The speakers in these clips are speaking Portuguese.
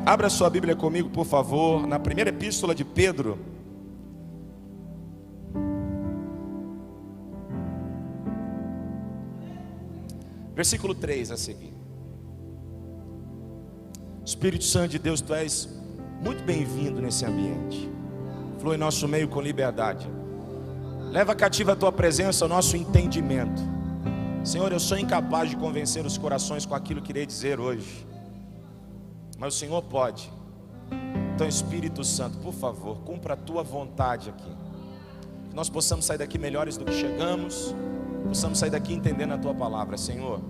Abra sua Bíblia comigo, por favor, na primeira epístola de Pedro. Versículo 3 a seguir. Espírito Santo de Deus, Tu és muito bem-vindo nesse ambiente. Flui em nosso meio com liberdade. Leva cativa a Tua presença, o nosso entendimento. Senhor, eu sou incapaz de convencer os corações com aquilo que irei dizer hoje, mas o Senhor pode. Então, Espírito Santo, por favor, cumpra a Tua vontade aqui. Que nós possamos sair daqui melhores do que chegamos, possamos sair daqui entendendo a Tua palavra. Senhor,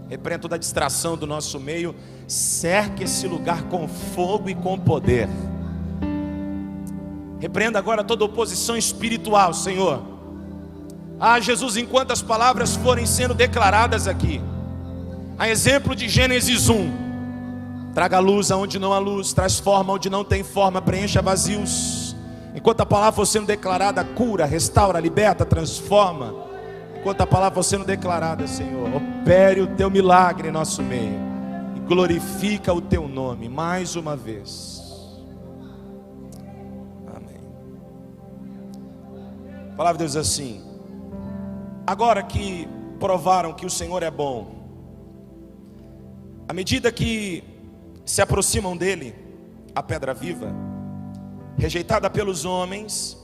repreenda toda a distração do nosso meio, cerque esse lugar com fogo e com poder. Repreenda agora toda oposição espiritual, Senhor. Jesus, enquanto as palavras forem sendo declaradas aqui, a exemplo de Gênesis 1, traga luz aonde não há luz, traz forma onde não tem forma, preencha vazios. Enquanto a palavra for sendo declarada, cura, restaura, liberta, transforma. Enquanto a palavra for sendo declarada, Senhor, opere o Teu milagre em nosso meio e glorifica o Teu nome mais uma vez. Amém. A palavra de Deus diz assim: agora que provaram que o Senhor é bom, à medida que se aproximam dele, a pedra viva, rejeitada pelos homens,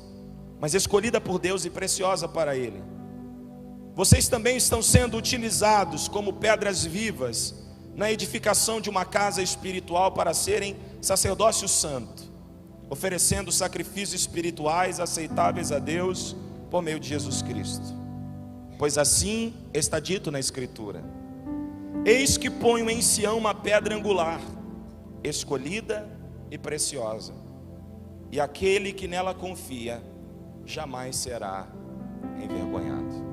mas escolhida por Deus e preciosa para ele, vocês também estão sendo utilizados como pedras vivas na edificação de uma casa espiritual para serem sacerdócio santo, oferecendo sacrifícios espirituais aceitáveis a Deus por meio de Jesus Cristo. Pois assim está dito na Escritura: eis que ponho em Sião uma pedra angular, escolhida e preciosa, e aquele que nela confia jamais será envergonhado.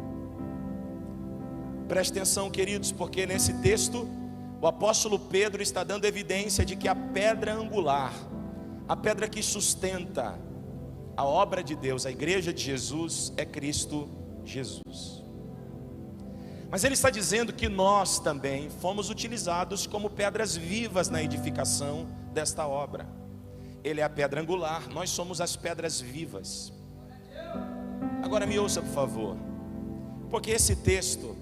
Preste atenção, queridos, porque nesse texto o apóstolo Pedro está dando evidência de que a pedra angular, a pedra que sustenta a obra de Deus, a igreja de Jesus, é Cristo Jesus. Mas ele está dizendo que nós também fomos utilizados como pedras vivas na edificação desta obra. Ele é a pedra angular, nós somos as pedras vivas. Agora me ouça, por favor, porque esse texto,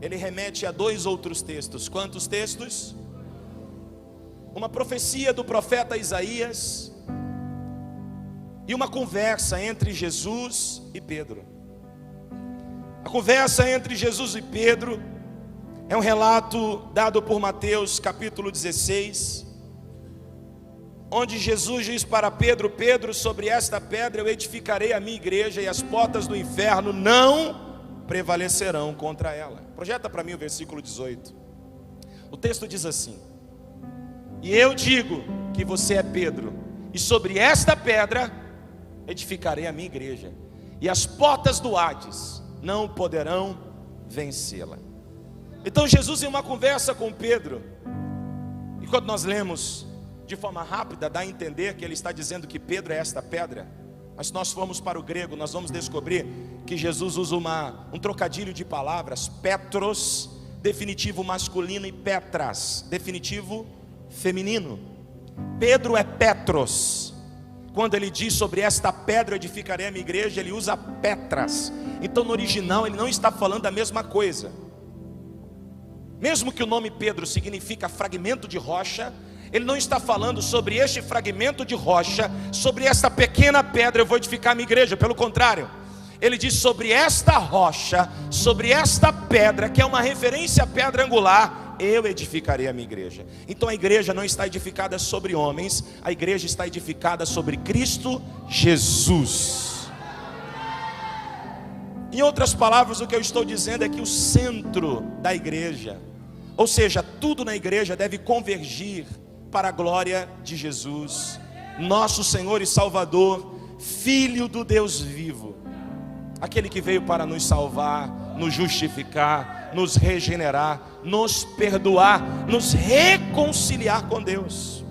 ele remete a dois outros textos. Quantos textos? Uma profecia do profeta Isaías e uma conversa entre Jesus e Pedro. A conversa entre Jesus e Pedro é um relato dado por Mateus capítulo 16, onde Jesus diz para Pedro: Pedro, sobre esta pedra eu edificarei a minha igreja, e as portas do inferno não prevalecerão contra ela. Projeta para mim o versículo 18. O texto diz assim: e eu digo que você é Pedro, e sobre esta pedra edificarei a minha igreja, e as portas do Hades não poderão vencê-la. Então Jesus, em uma conversa com Pedro, e quando nós lemos de forma rápida, dá a entender que ele está dizendo que Pedro é esta pedra. Mas se nós formos para o grego, nós vamos descobrir que Jesus usa um trocadilho de palavras: Petros, definitivo masculino, e Petras, definitivo feminino. Pedro é Petros. Quando ele diz sobre esta pedra edificarei a minha igreja, ele usa Petras. Então no original ele não está falando a mesma coisa. Mesmo que o nome Pedro significa fragmento de rocha, ele não está falando sobre este fragmento de rocha, sobre esta pequena pedra eu vou edificar a minha igreja. Pelo contrário, ele diz sobre esta rocha, sobre esta pedra, que é uma referência à pedra angular, eu edificarei a minha igreja. Então a igreja não está edificada sobre homens, a igreja está edificada sobre Cristo Jesus. Em outras palavras, o que eu estou dizendo é que o centro da igreja, ou seja, tudo na igreja deve convergir para a glória de Jesus, nosso Senhor e Salvador, Filho do Deus vivo, aquele que veio para nos salvar, nos justificar, nos regenerar, nos perdoar, nos reconciliar com Deus.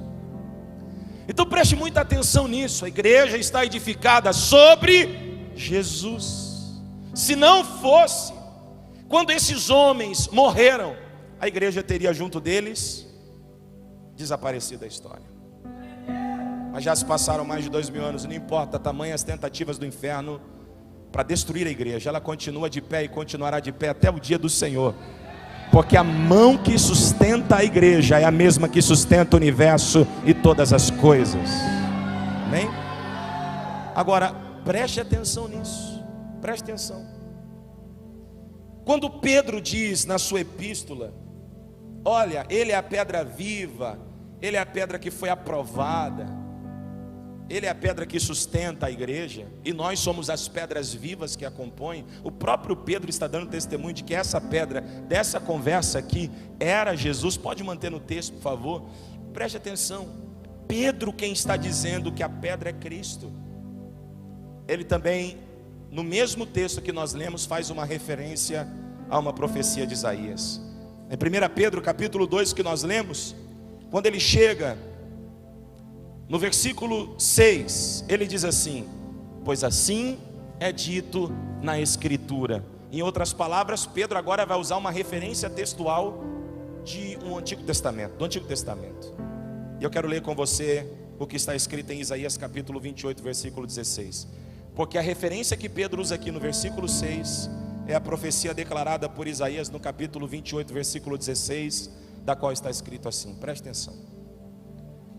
Então preste muita atenção nisso. A igreja está edificada sobre Jesus. Se não fosse, quando esses homens morreram, a igreja teria junto deles desaparecido da história. Mas já se passaram mais de 2000 anos, não importa tamanhas tentativas do inferno para destruir a igreja, ela continua de pé e continuará de pé até o dia do Senhor. Porque a mão que sustenta a igreja é a mesma que sustenta o universo e todas as coisas. Amém? Agora, preste atenção nisso. Preste atenção. Quando Pedro diz na sua epístola: olha, ele é a pedra viva, ele é a pedra que foi aprovada, ele é a pedra que sustenta a igreja, e nós somos as pedras vivas que a compõem. O próprio Pedro está dando testemunho de que essa pedra, dessa conversa aqui, era Jesus. Pode manter no texto, por favor. Preste atenção. Pedro quem está dizendo que a pedra é Cristo. Ele também, no mesmo texto que nós lemos, faz uma referência a uma profecia de Isaías. Em 1 Pedro capítulo 2 que nós lemos, quando ele chega no versículo 6, ele diz assim: pois assim é dito na Escritura. Em outras palavras, Pedro agora vai usar uma referência textual de um Antigo Testamento, do Antigo Testamento. E eu quero ler com você o que está escrito em Isaías capítulo 28, versículo 16. Porque a referência que Pedro usa aqui no versículo 6 é a profecia declarada por Isaías no capítulo 28, versículo 16, da qual está escrito assim, preste atenção.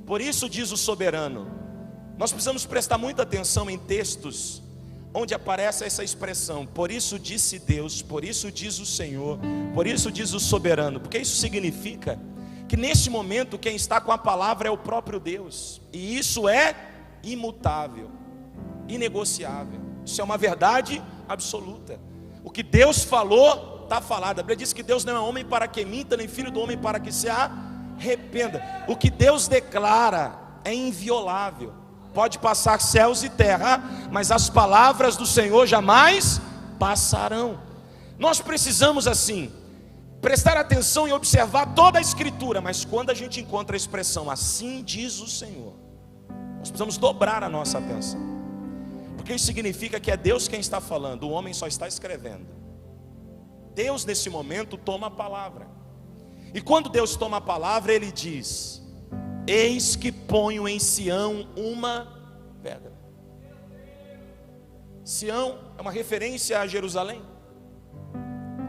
Por isso diz o soberano. Nós precisamos prestar muita atenção em textos onde aparece essa expressão: por isso disse Deus, por isso diz o Senhor, por isso diz o soberano. Porque isso significa que nesse momento quem está com a palavra é o próprio Deus. E isso é imutável, inegociável. Isso é uma verdade absoluta. O que Deus falou, está falado. A Bíblia diz que Deus não é homem para que minta, nem filho do homem para que se arrependa. O que Deus declara é inviolável. Pode passar céus e terra, mas as palavras do Senhor jamais passarão. Nós precisamos assim prestar atenção e observar toda a Escritura, mas quando a gente encontra a expressão assim diz o Senhor, nós precisamos dobrar a nossa atenção, porque isso significa que é Deus quem está falando, o homem só está escrevendo. Deus nesse momento toma a palavra. E quando Deus toma a palavra, Ele diz: eis que ponho em Sião uma pedra. Sião é uma referência a Jerusalém.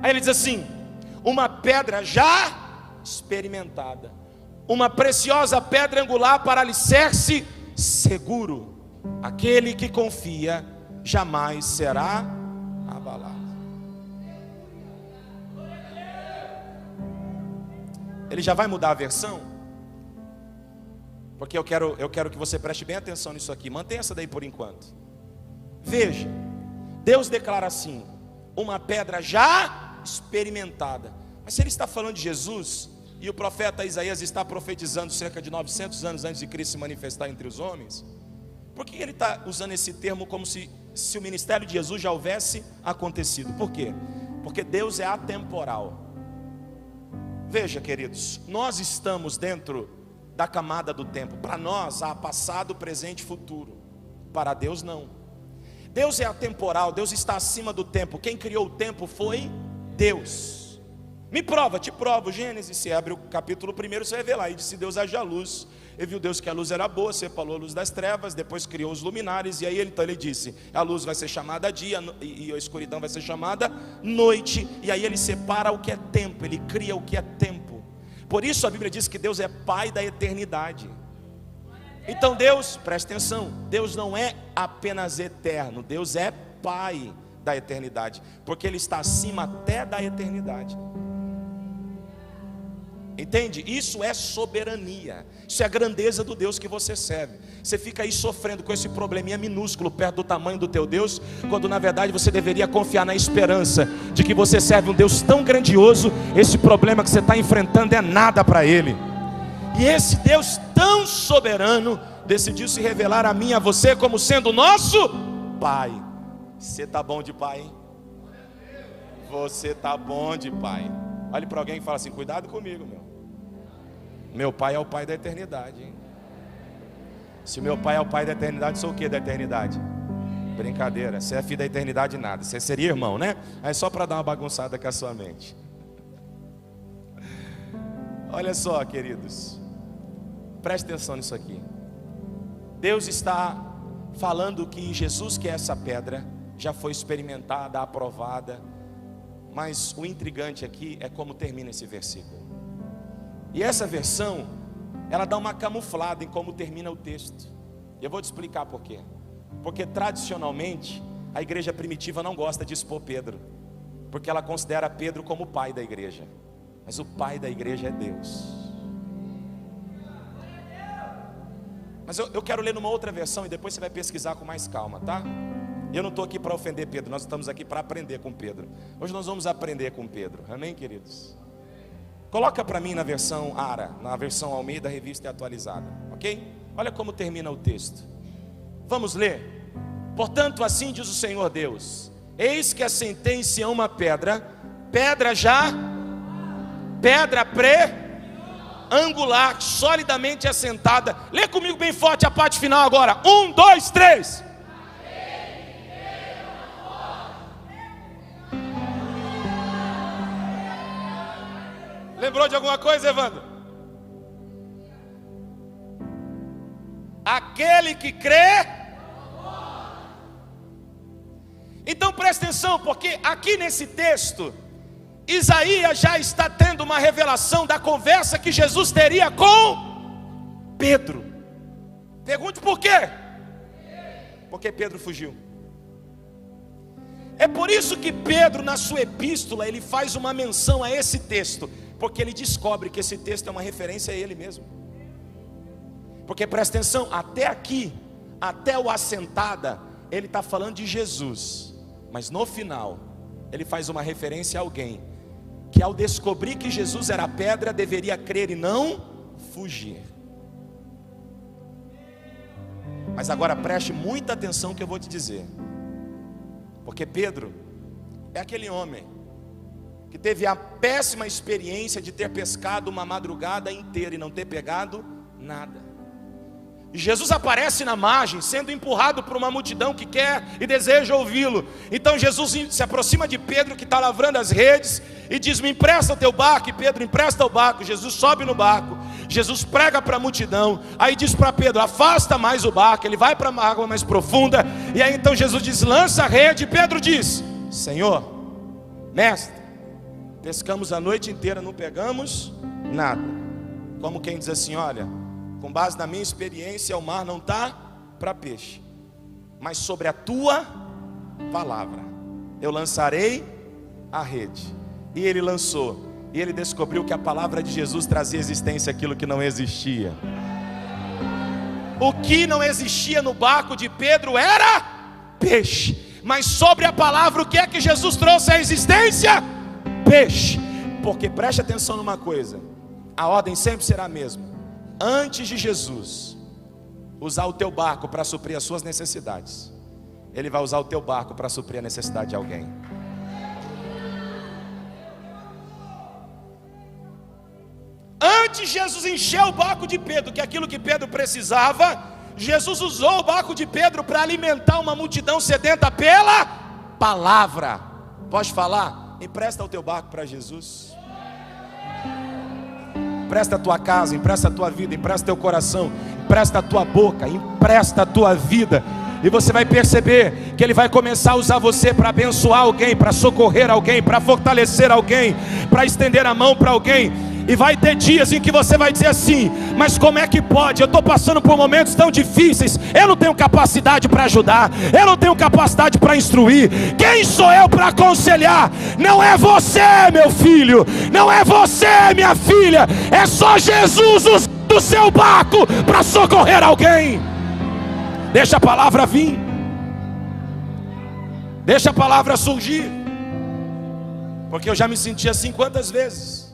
Aí Ele diz assim: uma pedra já experimentada, uma preciosa pedra angular para alicerce seguro. Aquele que confia jamais será abalado. Ele já vai mudar a versão, porque eu quero que você preste bem atenção nisso aqui. Mantenha essa daí por enquanto. Veja, Deus declara assim: uma pedra já experimentada. Mas se Ele está falando de Jesus, e o profeta Isaías está profetizando cerca de 900 anos antes de Cristo se manifestar entre os homens, por que Ele está usando esse termo como se o ministério de Jesus já houvesse acontecido? Por quê? Porque Deus é atemporal. Veja, queridos, nós estamos dentro da camada do tempo. Para nós há passado, presente e futuro. Para Deus não. Deus é atemporal, Deus está acima do tempo. Quem criou o tempo foi Deus. Me prova, te provo. Gênesis, se abre o capítulo 1, você vai ver lá. E disse Deus: haja luz. E viu Deus que a luz era boa, separou a luz das trevas, depois criou os luminares. E aí então ele disse: a luz vai ser chamada dia e a escuridão vai ser chamada noite. E aí ele separa o que é tempo, ele cria o que é tempo. Por isso a Bíblia diz que Deus é Pai da eternidade. Então Deus, preste atenção, Deus não é apenas eterno, Deus é Pai da eternidade, porque Ele está acima até da eternidade. Entende? Isso é soberania. Isso é a grandeza do Deus que você serve. Você fica aí sofrendo com esse probleminha minúsculo perto do tamanho do teu Deus, quando na verdade você deveria confiar na esperança de que você serve um Deus tão grandioso. Esse problema que você está enfrentando é nada para Ele. E esse Deus tão soberano decidiu se revelar a mim e a você como sendo o nosso Pai. Você está bom de pai, hein? Você está bom de pai. Olhe para alguém e fala assim: cuidado comigo, meu pai é o Pai da eternidade, hein? Se o meu pai é o Pai da eternidade, sou o que da eternidade? Brincadeira, você é filho da eternidade nada. Você seria irmão, né? Aí só para dar uma bagunçada com a sua mente. Olha só, queridos, preste atenção nisso aqui. Deus está falando que Jesus, que é essa pedra, já foi experimentada, aprovada. Mas o intrigante aqui é como termina esse versículo. E essa versão, ela dá uma camuflada em como termina o texto. E eu vou te explicar por quê. Porque tradicionalmente a igreja primitiva não gosta de expor Pedro, porque ela considera Pedro como o pai da igreja. Mas o pai da igreja é Deus. Mas eu quero ler numa outra versão e depois você vai pesquisar com mais calma, tá? Eu não estou aqui para ofender Pedro, nós estamos aqui para aprender com Pedro. Hoje nós vamos aprender com Pedro, amém, queridos? Coloca para mim na versão ARA, na versão Almeida, Revista e Atualizada, ok? Olha como termina o texto. Vamos ler. Portanto, assim diz o Senhor Deus: eis que assentei em Sião uma pedra, pedra angular, solidamente assentada. Lê comigo bem forte a parte final agora. 1, 2, 3. Lembrou de alguma coisa, Evandro? Aquele que crê. Então presta atenção, porque aqui nesse texto Isaías já está tendo uma revelação da conversa que Jesus teria com Pedro. Pergunte por quê? Porque Pedro fugiu. É por isso que Pedro, na sua epístola, ele faz uma menção a esse texto, porque ele descobre que esse texto é uma referência a ele mesmo. Porque presta atenção, até aqui, até o assentada, ele está falando de Jesus, mas no final ele faz uma referência a alguém que, ao descobrir que Jesus era a pedra, deveria crer e não fugir. Mas agora preste muita atenção que eu vou te dizer, porque Pedro é aquele homem que teve a péssima experiência de ter pescado uma madrugada inteira e não ter pegado nada. E Jesus aparece na margem, sendo empurrado por uma multidão que quer e deseja ouvi-lo. Então Jesus se aproxima de Pedro, que está lavrando as redes, e diz: me empresta o teu barco. E Pedro empresta o barco. Jesus sobe no barco, Jesus prega para a multidão. Aí diz para Pedro: afasta mais o barco. Ele vai para uma água mais profunda. E aí então Jesus diz: lança a rede. E Pedro diz: Senhor, mestre, pescamos a noite inteira, não pegamos nada. Como quem diz assim: olha, com base na minha experiência, o mar não está para peixe, mas sobre a tua palavra eu lançarei a rede. E ele lançou, e ele descobriu que a palavra de Jesus trazia existência àquilo que não existia. O que não existia no barco de Pedro era peixe, mas sobre a palavra, o que é que Jesus trouxe à existência? Peixe. Porque preste atenção numa coisa, a ordem sempre será a mesma. Antes de Jesus usar o teu barco para suprir as suas necessidades, Ele vai usar o teu barco para suprir a necessidade de alguém. Antes de Jesus encher o barco de Pedro, que é aquilo que Pedro precisava, Jesus usou o barco de Pedro para alimentar uma multidão sedenta pela palavra. Pode falar? Empresta o teu barco para Jesus. Empresta a tua casa, empresta a tua vida, empresta teu coração, empresta a tua boca, empresta a tua vida. E você vai perceber que Ele vai começar a usar você para abençoar alguém, para socorrer alguém, para fortalecer alguém, para estender a mão para alguém. E vai ter dias em que você vai dizer assim: mas como é que pode? Eu estou passando por momentos tão difíceis, eu não tenho capacidade para ajudar, eu não tenho capacidade para instruir. Quem sou eu para aconselhar? Não é você, meu filho, não é você, minha filha, é só Jesus usando o seu barco para socorrer alguém. Deixa a palavra vir, deixa a palavra surgir, porque eu já me senti assim quantas vezes,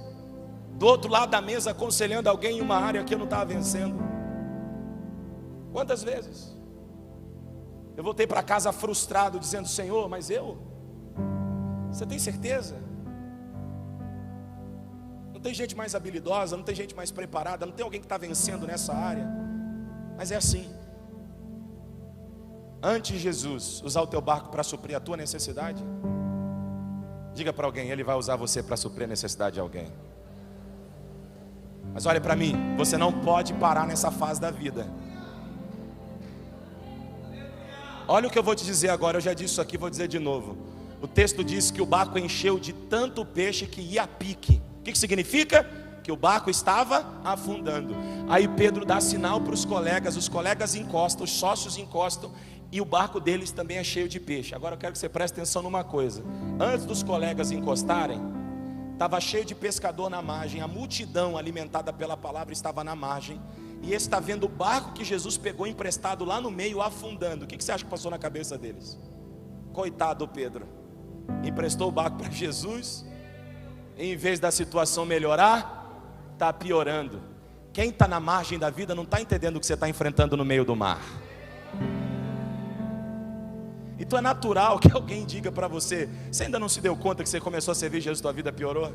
do outro lado da mesa, aconselhando alguém em uma área que eu não estava vencendo. Quantas vezes eu voltei para casa frustrado, dizendo: Senhor, mas você tem certeza? Não tem gente mais habilidosa, não tem gente mais preparada, não tem alguém que está vencendo nessa área? Mas é assim. Antes de Jesus usar o teu barco para suprir a tua necessidade, diga para alguém: Ele vai usar você para suprir a necessidade de alguém. Mas olha para mim, você não pode parar nessa fase da vida. Olha o que eu vou te dizer agora, eu já disse isso aqui, vou dizer de novo. O texto diz que o barco encheu de tanto peixe que ia a pique. O que significa? Que o barco estava afundando. Aí Pedro dá sinal para os colegas encostam, os sócios encostam, e o barco deles também é cheio de peixe. Agora eu quero que você preste atenção numa coisa. Antes dos colegas encostarem, estava cheio de pescador na margem, a multidão alimentada pela palavra estava na margem, e esse está vendo o barco que Jesus pegou emprestado lá no meio afundando. O que você acha que passou na cabeça deles? Coitado Pedro, emprestou o barco para Jesus, e em vez da situação melhorar, está piorando. Quem está na margem da vida não está entendendo o que você está enfrentando no meio do mar. Então é natural que alguém diga para você: você ainda não se deu conta que você começou a servir Jesus, tua vida piorou?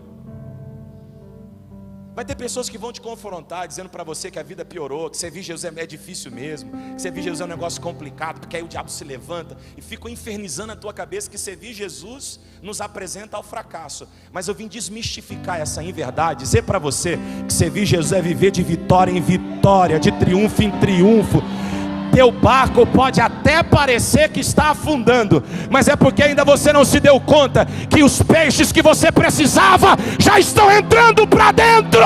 Vai ter pessoas que vão te confrontar, dizendo para você que a vida piorou, que servir Jesus é difícil mesmo, que servir Jesus é um negócio complicado, porque aí o diabo se levanta e ficam infernizando a tua cabeça que servir Jesus nos apresenta ao fracasso. Mas eu vim desmistificar essa inverdade, dizer para você que servir Jesus é viver de vitória em vitória, de triunfo em triunfo. Teu barco pode até parecer que está afundando, mas é porque ainda você não se deu conta que os peixes que você precisava já estão entrando para dentro.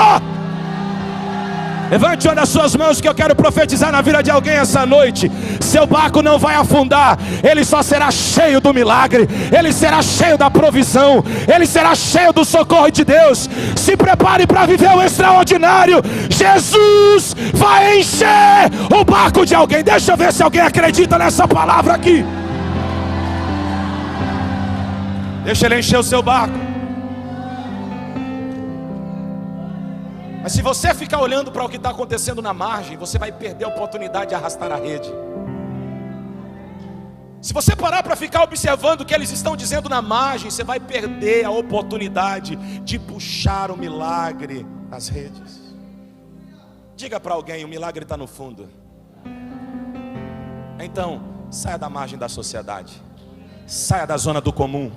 Levante uma das suas mãos que eu quero profetizar na vida de alguém essa noite. Seu barco não vai afundar, ele só será cheio do milagre, ele será cheio da provisão, ele será cheio do socorro de Deus. Se prepare para viver o extraordinário. Jesus vai encher o barco de alguém. Deixa eu ver se alguém acredita nessa palavra aqui. Deixa ele encher o seu barco. Mas se você ficar olhando para o que está acontecendo na margem, você vai perder a oportunidade de arrastar a rede. Se você parar para ficar observando o que eles estão dizendo na margem, você vai perder a oportunidade de puxar o milagre nas redes. Diga para alguém: o milagre está no fundo. Então, saia da margem da sociedade, saia da zona do comum,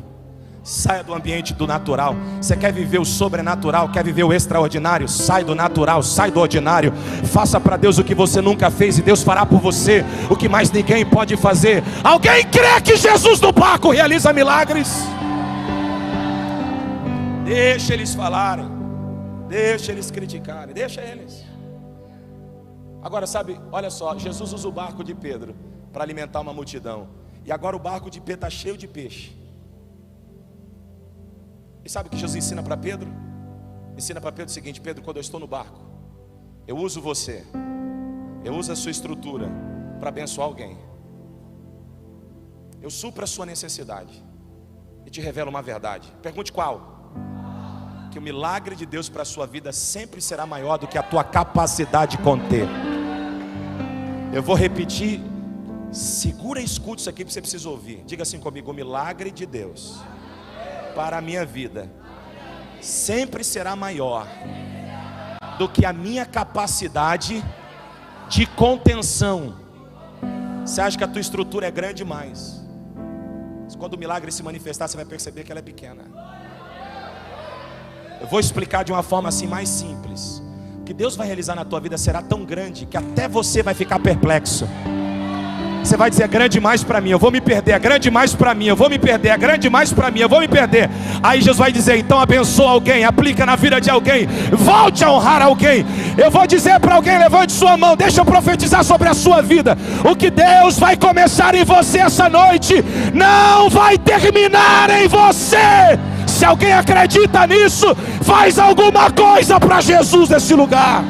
saia do ambiente do natural. Você quer viver o sobrenatural, quer viver o extraordinário? Sai do natural, sai do ordinário. Faça para Deus o que você nunca fez, e Deus fará por você o que mais ninguém pode fazer. Alguém crê que Jesus no barco realiza milagres? Deixa eles falarem, deixa eles criticarem, deixa eles. Agora sabe, olha só, Jesus usa o barco de Pedro para alimentar uma multidão, e agora o barco de Pedro está cheio de peixe. E sabe o que Jesus ensina para Pedro? Ensina para Pedro o seguinte: Pedro, quando eu estou no barco, eu uso você, eu uso a sua estrutura para abençoar alguém. Eu supro a sua necessidade e te revelo uma verdade. Pergunte qual? Que o milagre de Deus para a sua vida sempre será maior do que a tua capacidade de conter. Eu vou repetir, segura e escute isso aqui, porque você precisa ouvir. Diga assim comigo: o milagre de Deus para a minha vida sempre será maior do que a minha capacidade de contenção. Você acha que a tua estrutura é grande demais, mas quando o milagre se manifestar, você vai perceber que ela é pequena. Eu vou explicar de uma forma assim mais simples. O que Deus vai realizar na tua vida será tão grande que até você vai ficar perplexo. Você vai dizer: é grande demais para mim, eu vou me perder. É grande demais para mim, eu vou me perder. É grande demais para mim, eu vou me perder. Aí Jesus vai dizer: então abençoa alguém, aplica na vida de alguém, volte a honrar alguém. Eu vou dizer para alguém: levante sua mão, deixa eu profetizar sobre a sua vida. O que Deus vai começar em você essa noite não vai terminar em você. Se alguém acredita nisso, faz alguma coisa para Jesus nesse lugar.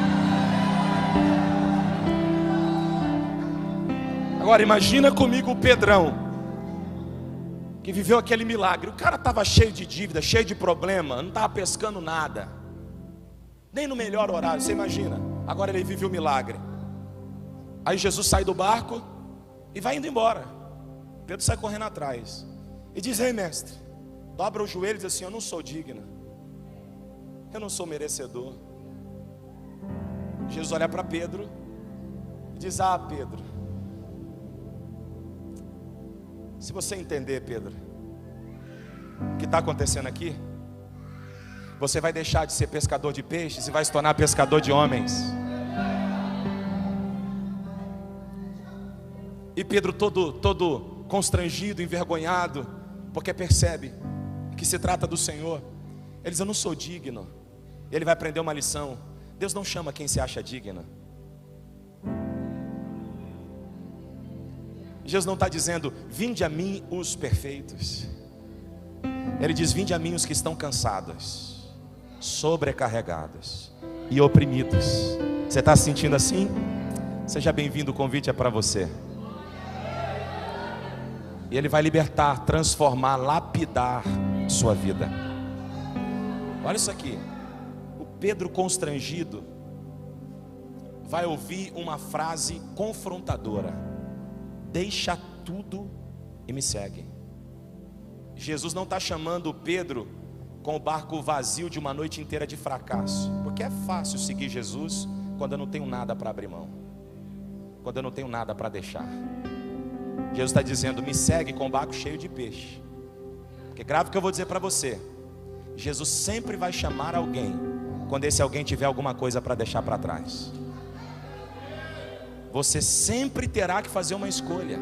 Agora imagina comigo o Pedrão, que viveu aquele milagre. O cara estava cheio de dívida, cheio de problema, não estava pescando nada, nem no melhor horário, você imagina. Agora ele vive o milagre. Aí Jesus sai do barco e vai indo embora. Pedro sai correndo atrás e diz: ei mestre, dobra os joelhos e diz assim: eu não sou digno, eu não sou merecedor. Jesus olha para Pedro e diz: ah, Pedro, se você entender, Pedro, o que está acontecendo aqui, você vai deixar de ser pescador de peixes e vai se tornar pescador de homens. E Pedro todo constrangido, envergonhado, porque percebe que se trata do Senhor. Ele diz: eu não sou digno. E ele vai aprender uma lição: Deus não chama quem se acha digno. Jesus não está dizendo: vinde a mim os perfeitos. Ele diz: vinde a mim os que estão cansados, sobrecarregados e oprimidos. Você está se sentindo assim? Seja bem-vindo, o convite é para você. E Ele vai libertar, transformar, lapidar sua vida. Olha isso aqui. O Pedro constrangido vai ouvir uma frase confrontadora: deixa tudo e me segue. Jesus não está chamando Pedro com o barco vazio de uma noite inteira de fracasso, porque é fácil seguir Jesus quando eu não tenho nada para abrir mão, quando eu não tenho nada para deixar. Jesus está dizendo: me segue com o barco cheio de peixe. Porque grave o que eu vou dizer para você: Jesus sempre vai chamar alguém quando esse alguém tiver alguma coisa para deixar para trás. Você sempre terá que fazer uma escolha: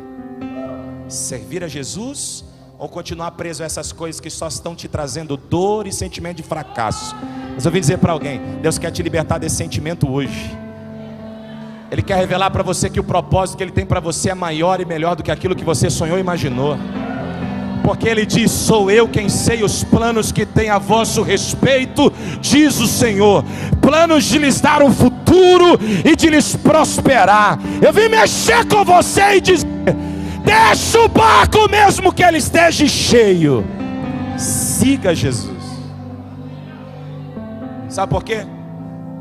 servir a Jesus ou continuar preso a essas coisas que só estão te trazendo dor e sentimento de fracasso. Mas eu vim dizer para alguém: Deus quer te libertar desse sentimento hoje. Ele quer revelar para você que o propósito que Ele tem para você é maior e melhor do que aquilo que você sonhou e imaginou. Porque Ele diz: sou eu quem sei os planos que tem a vosso respeito, diz o Senhor, planos de lhes dar um futuro e de lhes prosperar. Eu vim mexer com você e dizer: deixa o barco mesmo que ele esteja cheio, siga Jesus. Sabe por quê?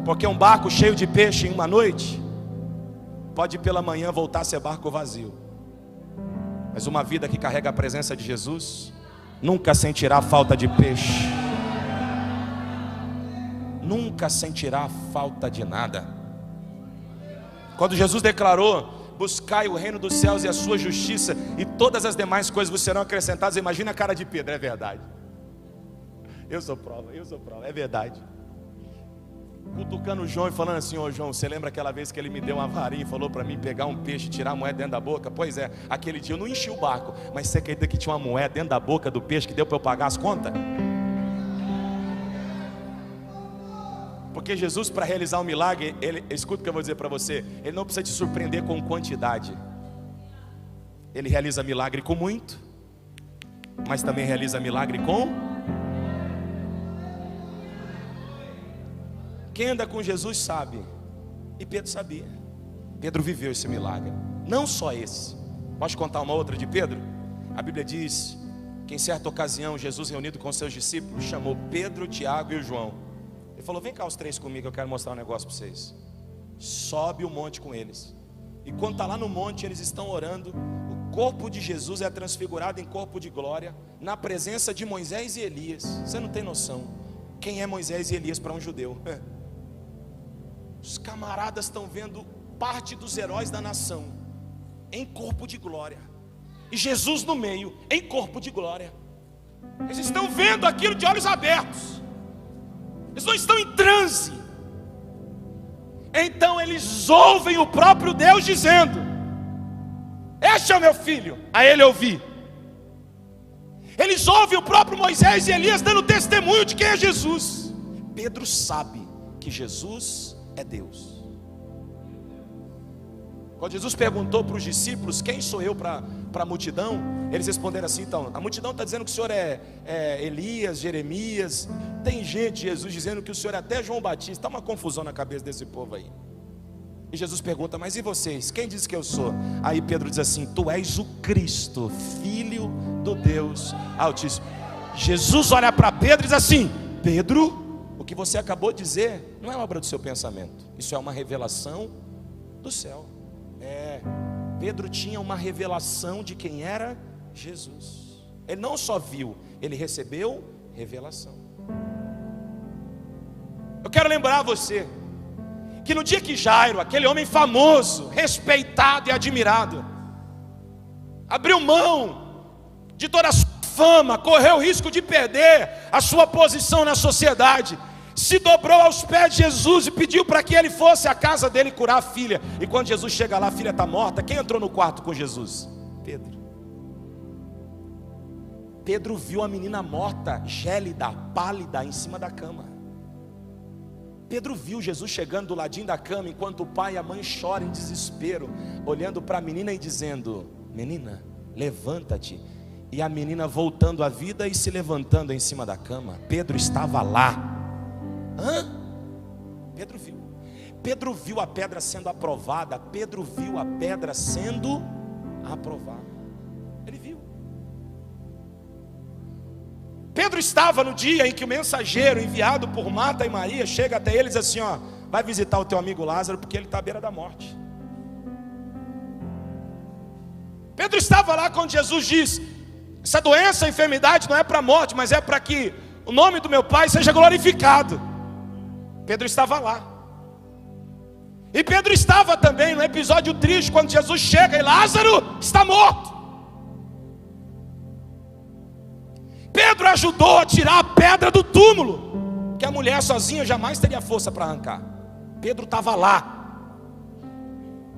Porque um barco cheio de peixe em uma noite pode pela manhã voltar a ser barco vazio. Mas uma vida que carrega a presença de Jesus nunca sentirá falta de peixe, nunca sentirá falta de nada. Quando Jesus declarou: buscai o reino dos céus e a sua justiça, e todas as demais coisas vos serão acrescentadas, imagina a cara de Pedro. É verdade. Eu sou prova, é verdade. Cutucando o João e falando assim: ô João, você lembra aquela vez que ele me deu uma varinha e falou para mim pegar um peixe e tirar a moeda dentro da boca? Pois é, aquele dia eu não enchi o barco, mas você acredita que tinha uma moeda dentro da boca do peixe que deu para eu pagar as contas? Porque Jesus, para realizar um milagre, escuta o que eu vou dizer para você, Ele não precisa te surpreender com quantidade. Ele realiza milagre com muito, mas também realiza milagre com... Quem anda com Jesus sabe, e Pedro sabia. Pedro viveu esse milagre. Não só esse. Posso contar uma outra de Pedro? A Bíblia diz que em certa ocasião Jesus, reunido com seus discípulos, chamou Pedro, Tiago e o João. Ele falou: vem cá os três comigo, eu quero mostrar um negócio para vocês. Sobe o monte com eles. E quando está lá no monte, eles estão orando. O corpo de Jesus é transfigurado em corpo de glória, na presença de Moisés e Elias. Você não tem noção quem é Moisés e Elias para um judeu. Os camaradas estão vendo parte dos heróis da nação em corpo de glória, e Jesus no meio, em corpo de glória. Eles estão vendo aquilo de olhos abertos, eles não estão em transe. Então eles ouvem o próprio Deus dizendo: este é o meu filho, a ele ouvi. Eles ouvem o próprio Moisés e Elias dando testemunho de quem é Jesus. Pedro sabe que Jesus é Deus. Quando Jesus perguntou para os discípulos: quem sou eu para a multidão? Eles responderam assim: então, a multidão está dizendo que o Senhor é Elias, Jeremias. Tem gente, Jesus, dizendo que o Senhor é até João Batista. Está uma confusão na cabeça desse povo aí. E Jesus pergunta: mas e vocês? Quem diz que eu sou? Aí Pedro diz assim: tu és o Cristo, Filho do Deus Altíssimo. Jesus olha para Pedro e diz assim: Pedro, o que você acabou de dizer não é obra do seu pensamento, isso é uma revelação do céu. Pedro tinha uma revelação de quem era Jesus. Ele não só viu, ele recebeu revelação. Eu quero lembrar você que no dia que Jairo, aquele homem famoso, respeitado e admirado, abriu mão de toda a sua fama, correu o risco de perder a sua posição na sociedade, se dobrou aos pés de Jesus e pediu para que ele fosse à casa dele curar a filha. E quando Jesus chega lá, a filha está morta. Quem entrou no quarto com Jesus? Pedro. Pedro viu a menina morta, gélida, pálida, em cima da cama. Pedro viu Jesus chegando do ladinho da cama, enquanto o pai e a mãe choram em desespero, olhando para a menina e dizendo: menina, levanta-te. E a menina voltando à vida e se levantando em cima da cama. Pedro estava lá. Pedro viu. Pedro viu a pedra sendo aprovada. Pedro viu a pedra sendo aprovada. Ele viu. Pedro estava no dia em que o mensageiro enviado por Marta e Maria chega até eles assim: ó, vai visitar o teu amigo Lázaro, porque ele está à beira da morte. Pedro estava lá quando Jesus diz: essa doença, a enfermidade não é para a morte, mas é para que o nome do meu Pai seja glorificado. Pedro estava lá. E Pedro estava também no episódio triste, quando Jesus chega e Lázaro está morto. Pedro ajudou a tirar a pedra do túmulo, que a mulher sozinha jamais teria força para arrancar. Pedro estava lá.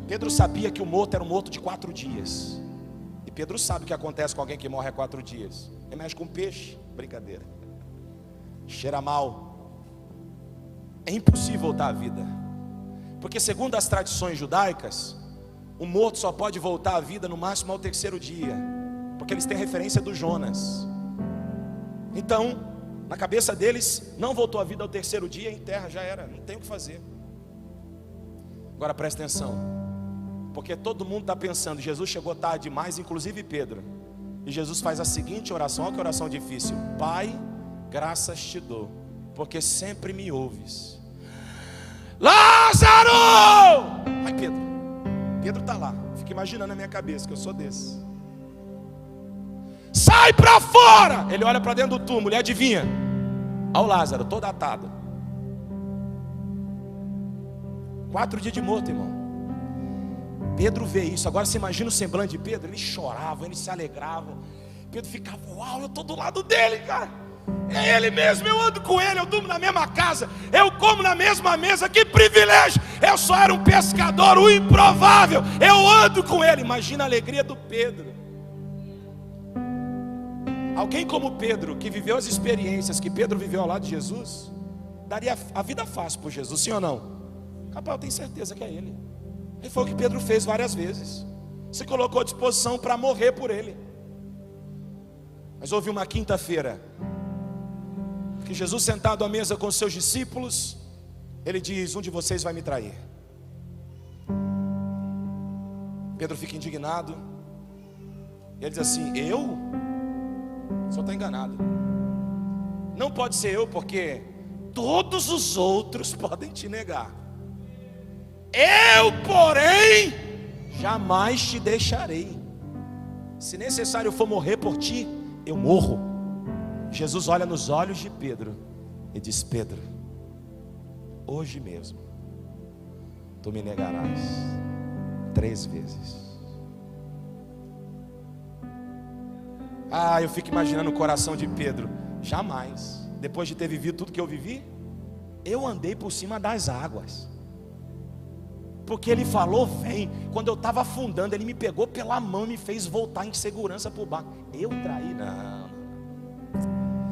Pedro sabia que o morto era um morto de 4 dias. E Pedro sabe o que acontece com alguém que morre há 4 dias. Ele mexe com peixe, brincadeira. Cheira mal. É impossível voltar à vida. Porque segundo as tradições judaicas, o morto só pode voltar à vida no máximo ao 3º dia. Porque eles têm referência do Jonas. Então, na cabeça deles, não voltou à vida ao 3º dia, em terra já era, não tem o que fazer. Agora presta atenção, porque todo mundo está pensando, Jesus chegou tarde demais, inclusive Pedro. E Jesus faz a seguinte oração, olha que oração difícil: Pai, graças te dou, porque sempre me ouves. Lázaro! Ai, Pedro está lá, fica imaginando na minha cabeça que eu sou desse. Sai para fora! Ele olha para dentro do túmulo e adivinha? Ao Lázaro, todo atado. 4 dias de morto, irmão. Pedro vê isso. Agora você imagina o semblante de Pedro. Ele chorava, ele se alegrava. Pedro ficava: uau, eu estou do lado dele, cara. É ele mesmo, eu ando com ele, eu durmo na mesma casa, eu como na mesma mesa, que privilégio. Eu só era um pescador, o improvável, eu ando com ele. Imagina a alegria do Pedro. Alguém como Pedro, que viveu as experiências que Pedro viveu ao lado de Jesus, daria a vida fácil por Jesus, sim ou não? Rapaz, eu tenho certeza que é ele. E foi o que Pedro fez várias vezes. Se colocou à disposição para morrer por ele. Mas houve uma quinta-feira que Jesus, sentado à mesa com os seus discípulos, ele diz: um de vocês vai me trair. Pedro fica indignado. Ele diz assim: eu? Só está enganado. Não pode ser eu, porque todos os outros podem te negar. Eu, porém, jamais te deixarei. Se necessário for morrer por ti, eu morro. Jesus olha nos olhos de Pedro e diz: Pedro, hoje mesmo tu me negarás 3 vezes. Eu fico imaginando o coração de Pedro. Jamais, depois de ter vivido tudo que eu vivi, eu andei por cima das águas. Porque ele falou: vem. Quando eu estava afundando, ele me pegou pela mão e me fez voltar em segurança para o barco. Eu traí? Não.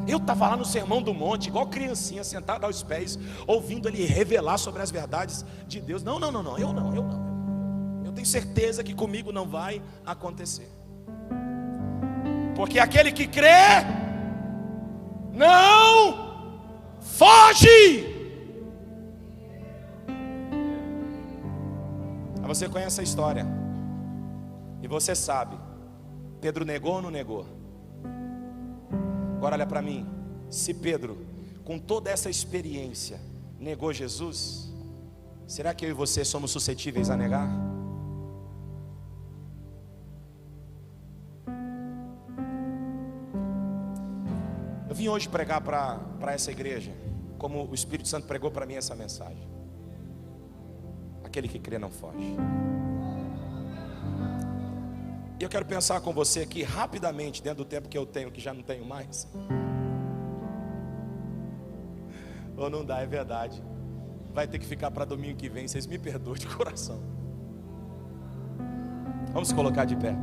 Eu estava lá no Sermão do Monte, igual criancinha, sentada aos pés, ouvindo ele revelar sobre as verdades de Deus. Não, eu não. Eu tenho certeza que comigo não vai acontecer. Porque aquele que crê, não foge. Você conhece a história, e você sabe, Pedro negou ou não negou? Agora olha para mim. Se Pedro, com toda essa experiência, negou Jesus, será que eu e você somos suscetíveis a negar? Eu vim hoje pregar para essa igreja, como o Espírito Santo pregou para mim essa mensagem: aquele que crê não foge. E eu quero pensar com você aqui rapidamente, dentro do tempo que eu tenho, que já não tenho mais. Ou não dá, é verdade. Vai ter que ficar para domingo que vem, vocês me perdoem de coração. Vamos colocar de pé.